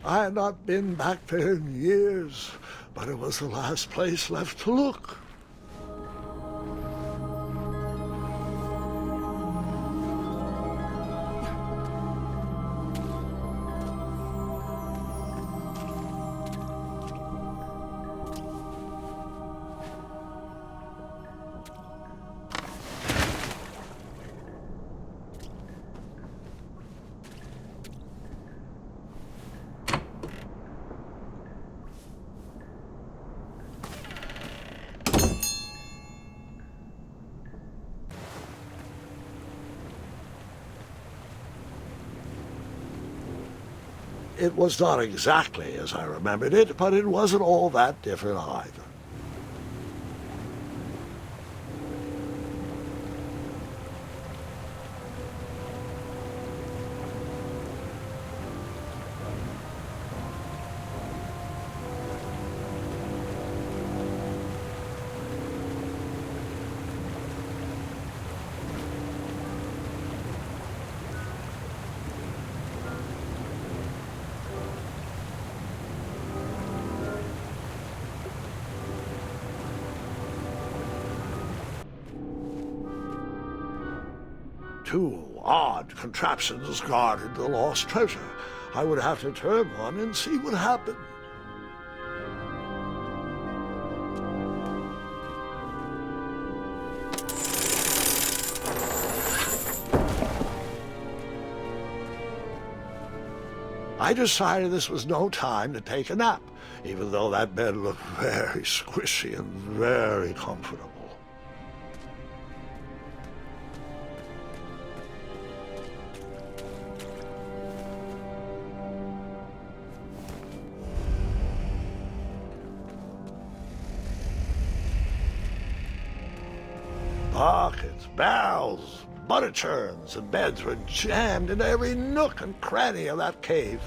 I had not been back there in years, but it was the last place left to look. It was not exactly as I remembered it, but it wasn't all that different either. Two odd contraptions guarded the lost treasure. I would have to turn one and see what happened. I decided this was no time to take a nap, even though that bed looked very squishy and very comfortable. Buckets, barrels, butter churns, and beds were jammed into every nook and cranny of that cave.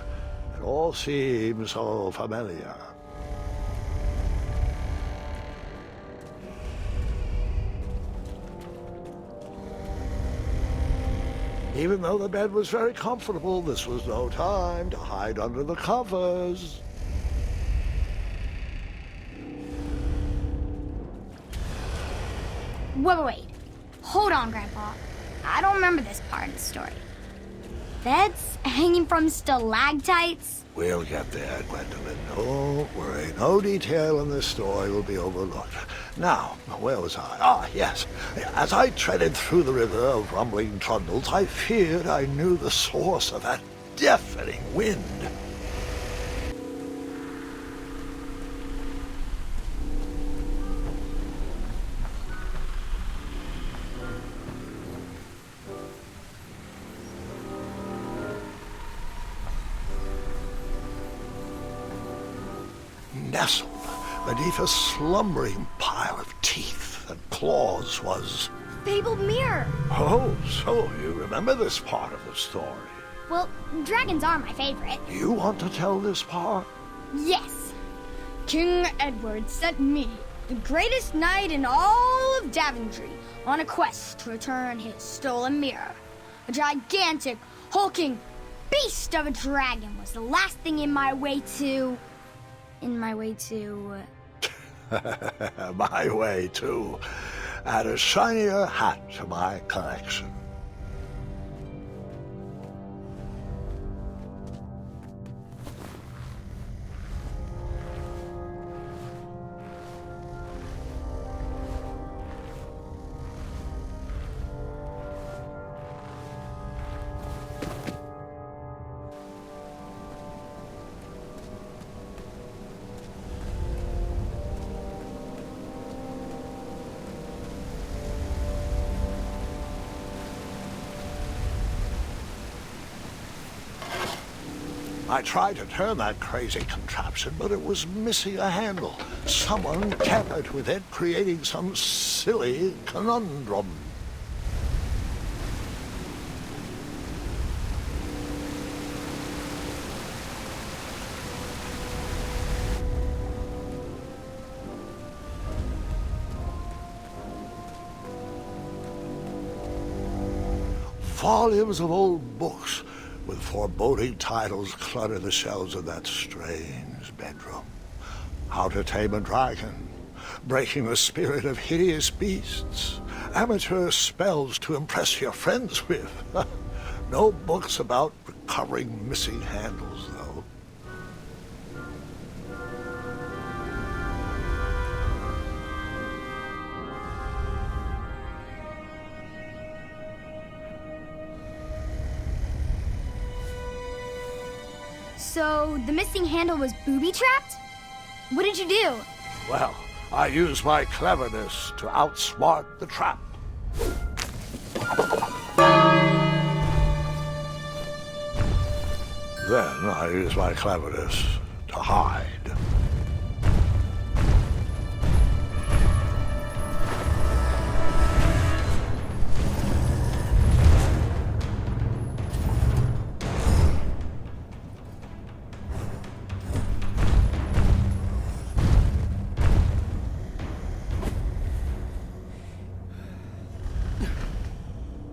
It all seemed so familiar. Even though the bed was very comfortable, this was no time to hide under the covers. Wait. Hold on, Grandpa. I don't remember this part of the story. Beds hanging from stalactites? We'll get there, Gwendolyn. Don't worry. No detail in this story will be overlooked. Now, where was I? Ah, yes. As I treaded through the river of rumbling trundles, I feared I knew the source of that deafening wind. Nestled beneath a slumbering pile of teeth and claws was... Fabled mirror! Oh, so you remember this part of the story. Well, dragons are my favorite. You want to tell this part? Yes. King Edward sent me, the greatest knight in all of Daventry, on a quest to return his stolen mirror. A gigantic, hulking beast of a dragon was the last thing in my way to... My way to add a shinier hat to my collection. I tried to turn that crazy contraption, but it was missing a handle. Someone tampered with it, creating some silly conundrum. Volumes of old books with foreboding titles clutter the shelves of that strange bedroom. How to Tame a Dragon, Breaking the Spirit of Hideous Beasts, amateur spells to impress your friends with. No books about recovering missing handles, though. So, the missing handle was booby-trapped? What did you do? Well, I used my cleverness to outsmart the trap. Then I used my cleverness to hide.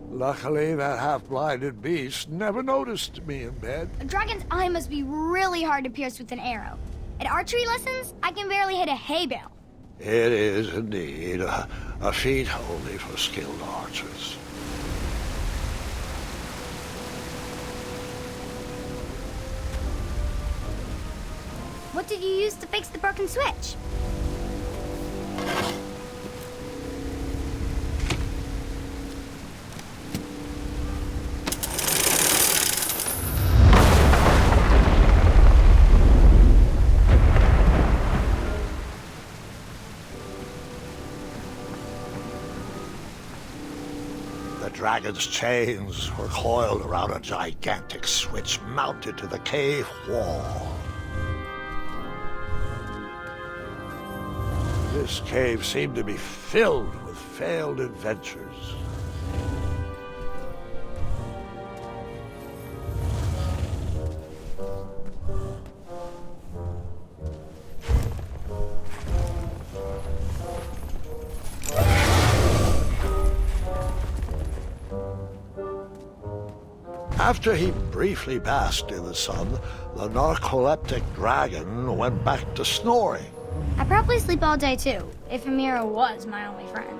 Luckily, that half-blinded beast never noticed me in bed. A dragon's eye must be really hard to pierce with an arrow. At archery lessons, I can barely hit a hay bale. It is indeed a feat only for skilled archers. What did you use to fix the broken switch? The dragon's chains were coiled around a gigantic switch mounted to the cave wall. This cave seemed to be filled with failed adventures. After he briefly basked in the sun, the narcoleptic dragon went back to snoring. I probably sleep all day too, if Amira was my only friend.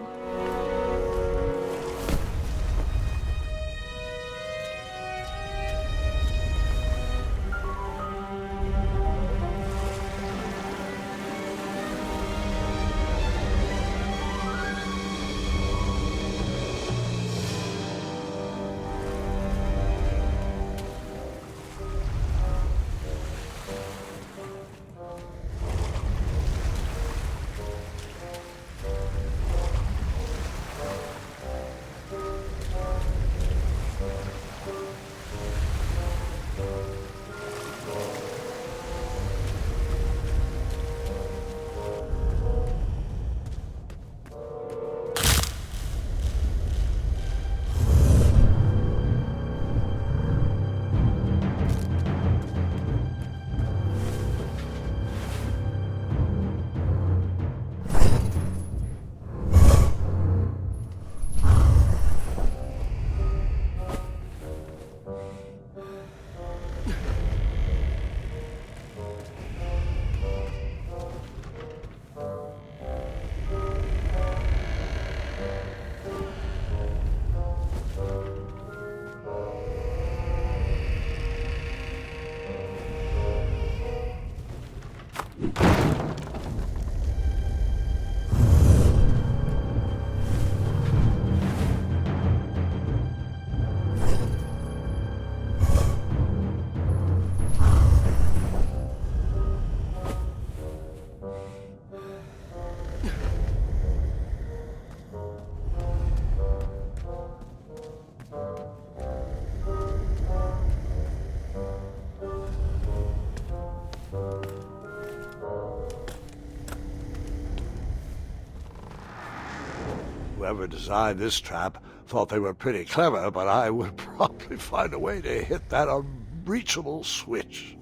Whoever designed this trap thought they were pretty clever, but I would probably find a way to hit that unreachable switch.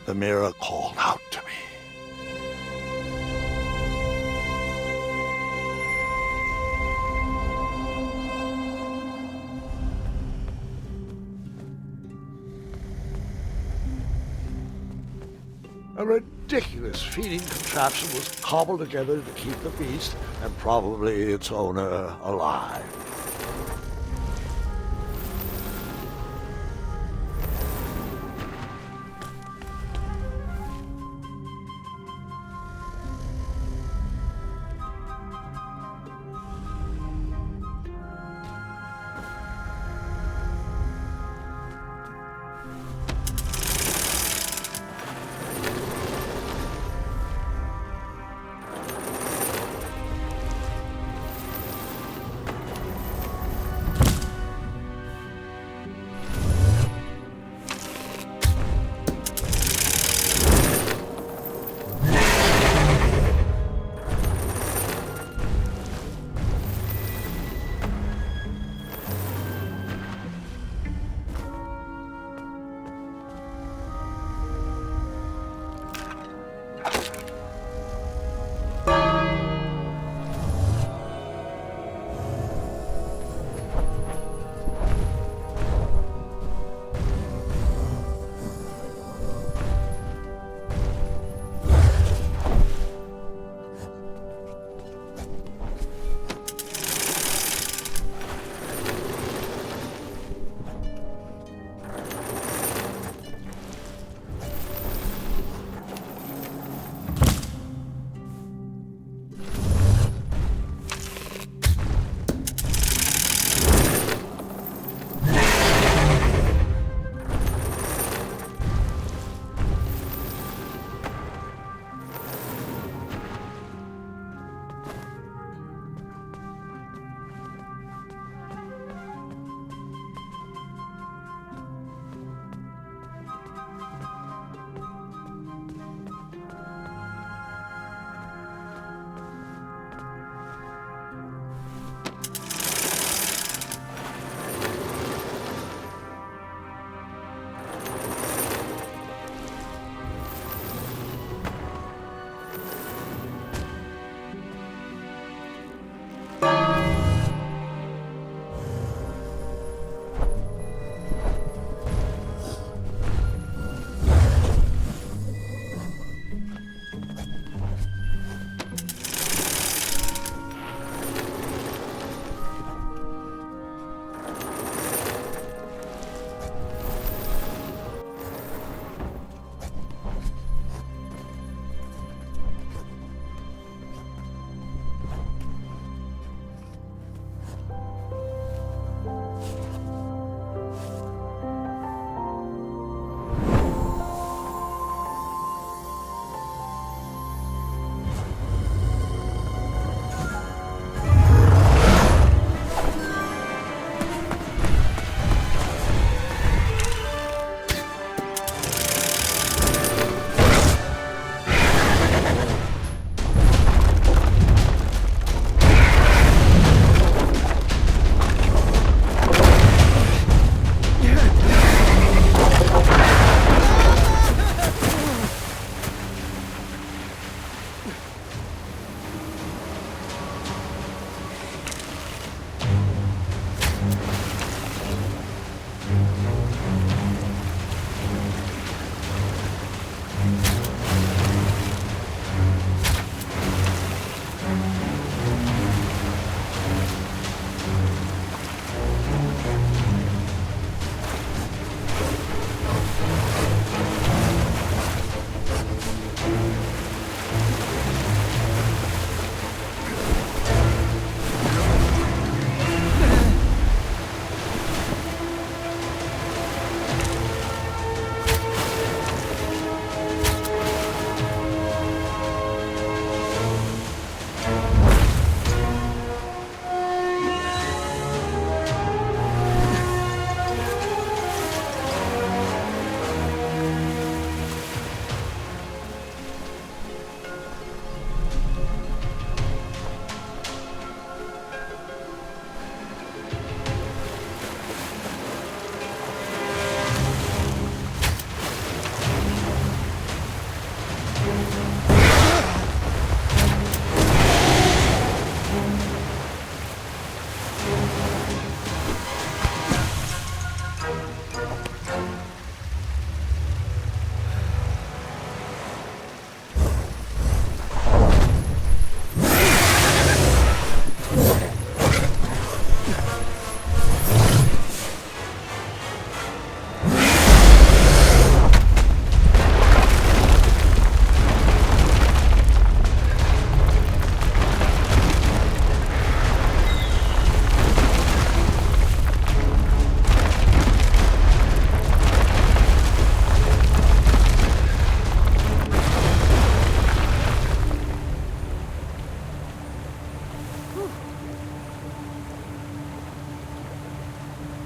The mirror called out to me. A ridiculous feeding contraption was cobbled together to keep the beast and probably its owner alive.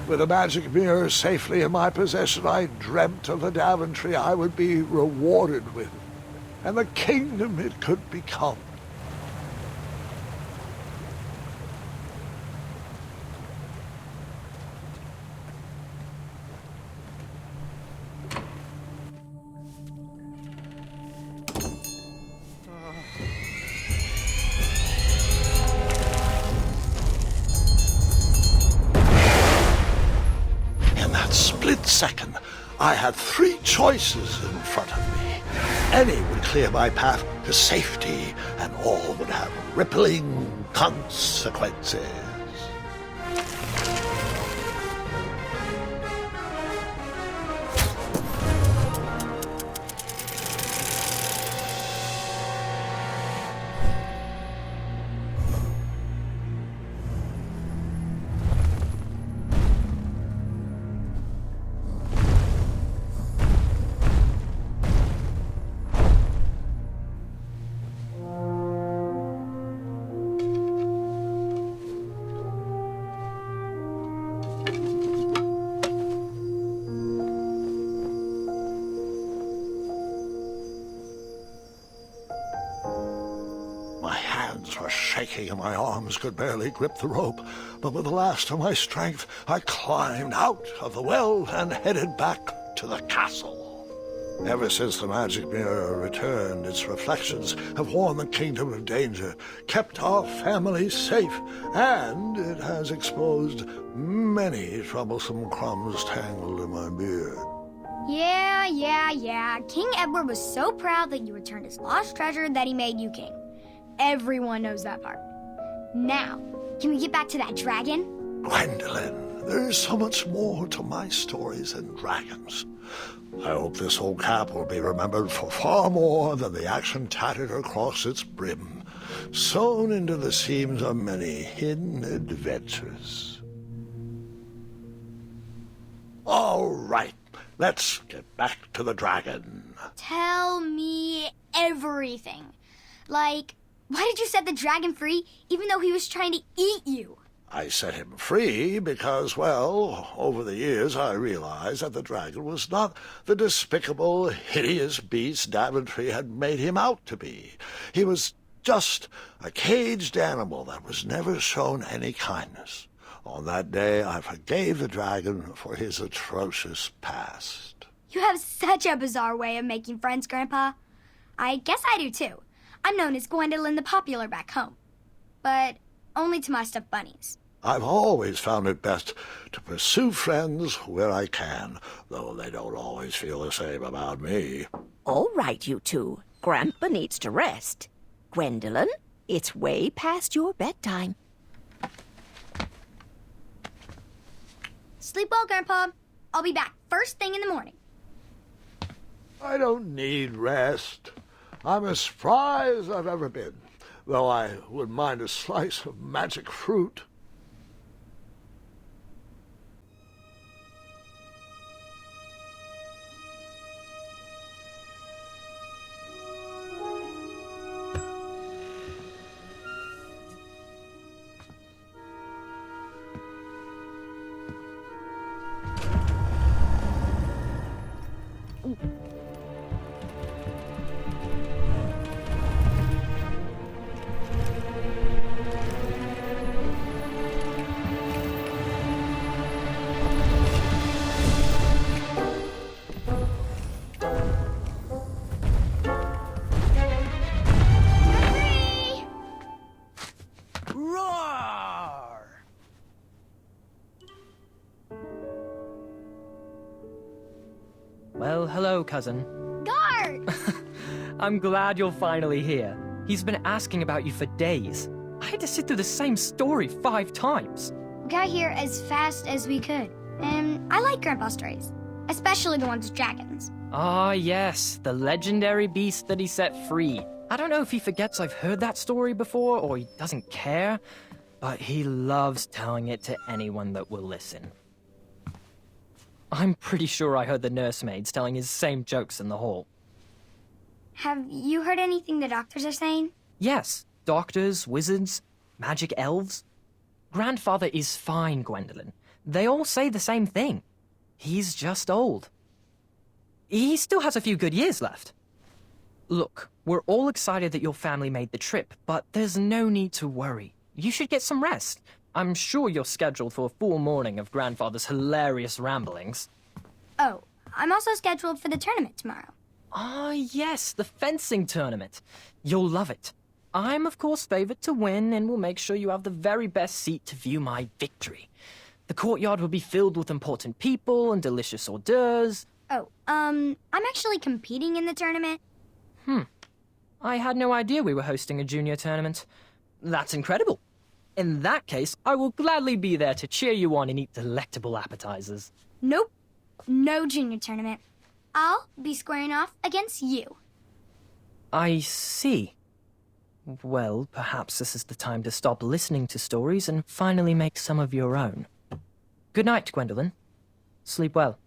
With the magic mirror safely in my possession, I dreamt of the Daventry I would be rewarded with, and the kingdom it could become. Second, I had three choices in front of me. Any would clear my path to safety, and all would have rippling consequences. Shaking and my arms could barely grip the rope, but with the last of my strength I climbed out of the well and headed back to the castle. Ever since the magic mirror returned, its reflections have warned the kingdom of danger, kept our family safe, and it has exposed many troublesome crumbs tangled in my beard. Yeah. King Edward was so proud that you returned his lost treasure that he made you king. Everyone knows that part. Now, can we get back to that dragon? Gwendolyn, there's so much more to my stories than dragons. I hope this old cap will be remembered for far more than the action tattered across its brim, sewn into the seams of many hidden adventures. All right, let's get back to the dragon. Tell me everything. Like, why did you set the dragon free even though he was trying to eat you? I set him free because, well, over the years I realized that the dragon was not the despicable, hideous beast Daventry had made him out to be. He was just a caged animal that was never shown any kindness. On that day, I forgave the dragon for his atrocious past. You have such a bizarre way of making friends, Grandpa. I guess I do, too. I'm known as Gwendolyn the Popular back home, but only to my stuffed bunnies. I've always found it best to pursue friends where I can, though they don't always feel the same about me. All right, you two. Grandpa needs to rest. Gwendolyn, it's way past your bedtime. Sleep well, Grandpa. I'll be back first thing in the morning. I don't need rest. I'm as spry as I've ever been, though I wouldn't mind a slice of magic fruit. Well, hello, cousin. Gart! I'm glad you're finally here. He's been asking about you for days. I had to sit through the same story 5 times. We got here as fast as we could, and I like Grandpa's stories, especially the ones with dragons. Ah, yes, the legendary beast that he set free. I don't know if he forgets I've heard that story before or he doesn't care, but he loves telling it to anyone that will listen. I'm pretty sure I heard the nursemaids telling his same jokes in the hall. Have you heard anything the doctors are saying? Yes, doctors, wizards, magic elves. Grandfather is fine, Gwendolyn. They all say the same thing. He's just old. He still has a few good years left. Look, we're all excited that your family made the trip, but there's no need to worry. You should get some rest. I'm sure you're scheduled for a full morning of Grandfather's hilarious ramblings. Oh, I'm also scheduled for the tournament tomorrow. Ah, yes, the fencing tournament. You'll love it. I'm, of course, favored to win, and will make sure you have the very best seat to view my victory. The courtyard will be filled with important people and delicious hors d'oeuvres. Oh, I'm actually competing in the tournament. I had no idea we were hosting a junior tournament. That's incredible. In that case, I will gladly be there to cheer you on and eat delectable appetizers. Nope, no junior tournament. I'll be squaring off against you. I see. Well, perhaps this is the time to stop listening to stories and finally make some of your own. Good night, Gwendolyn. Sleep well.